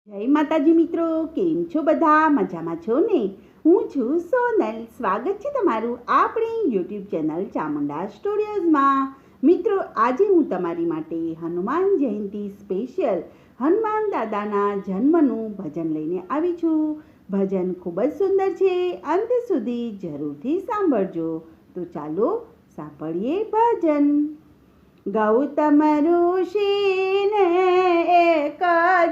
જય માતાજી મિત્રો, કેમ છો બધા? મજામાં છો ને? હું છું સોનલ. સ્વાગત છે તમારું આપણી યુટ્યુબ ચેનલ ચામુંડા સ્ટુડિયોઝમાં. મિત્રો, આજે હું તમારી માટે હનુમાન જયંતિ સ્પેશિયલ હનુમાન દાદાના જન્મનું ભજન લઈને આવી છું. ભજન ખૂબ જ સુંદર છે, અંત સુધી જરૂરથી સાંભળજો. તો ચાલો સાંભળીએ ભજન. ગૌતમ ઋષિને એક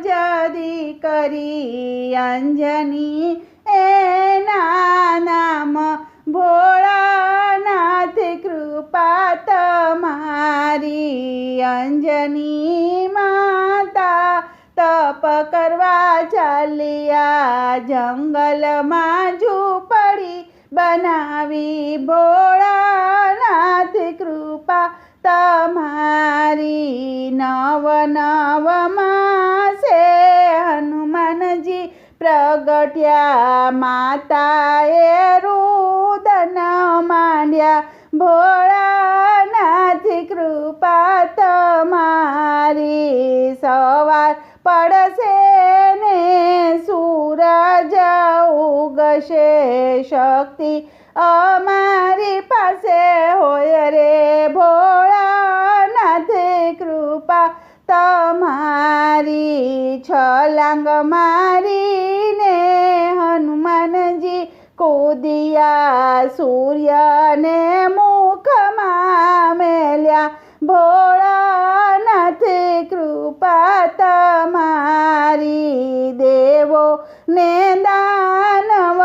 જ દીકરી અંજની, એના નામ ભોળાનાથ. કૃપા તમારી અંજની માતા તપ કરવા ચાલ્યા, જંગલમાં ઝૂંપડી બનાવી. ભોળાનાથ કૃપા તમારી નવ માસે હનુમાનજી પ્રગટ્યા, માતાએ રુદન માંડ્યા. ભોળાનાથ કૃપા તમારી સવાર પડશે ને સૂરજ ઉગશે, શક્તિ અમારી પાસે હોય રે. ભોળાનાથ કૃપા તમારી છલાંગ મારીને હનુમાનજી કૂદ્યા, સૂર્યને મુખમાં મેલ્યા. ભોળાનાથ કૃપા તમારી દેવો ને દાનવ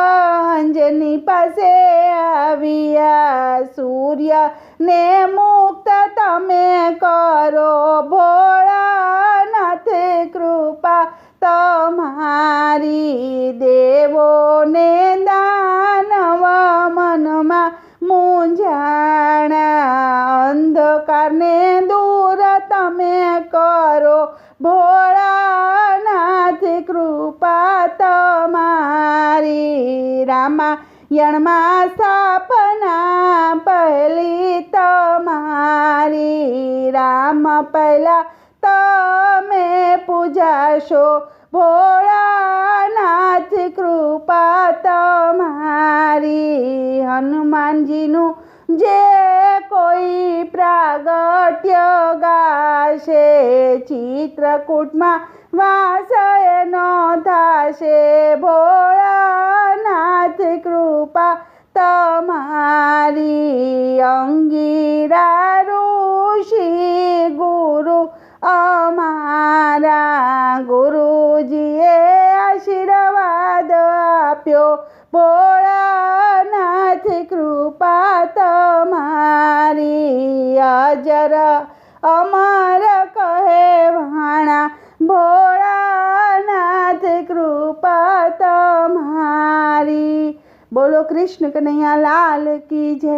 અંજની પાસે આવ્યા, સૂર્ય ને મુક્ત તમે કરો. ભોળાનાથ કૃપા તમારી દેવો ને દાનવ મનમાં મૂંઝાણા, અંધકારને દૂર તમે કરો. ભોળાનાથ કૃપા તમારી રામાયણમાં સ્થાપના પહેલી તમારી, રામ પહેલા તમે પૂજાશો. ભોળાનાથ કૃપા તમારી હનુમાનજીનું જે કોઈ પ્રાગટ્ય ગાશે, ચિત્રકૂટમાં વાસ એનો થાશે. ભોળાનાથ કૃપા તમારી અંગીરા ઋષિ ગુરુ અમારા, ગુરુજીએ આશીર્વાદ આપ્યો. ભોળાનાથ કૃપા તમારી અજર અમર કહેવાણા. ભોળાનાથ કૃપા તમારી. બોલો કૃષ્ણ કનૈયા લાલ કી જય.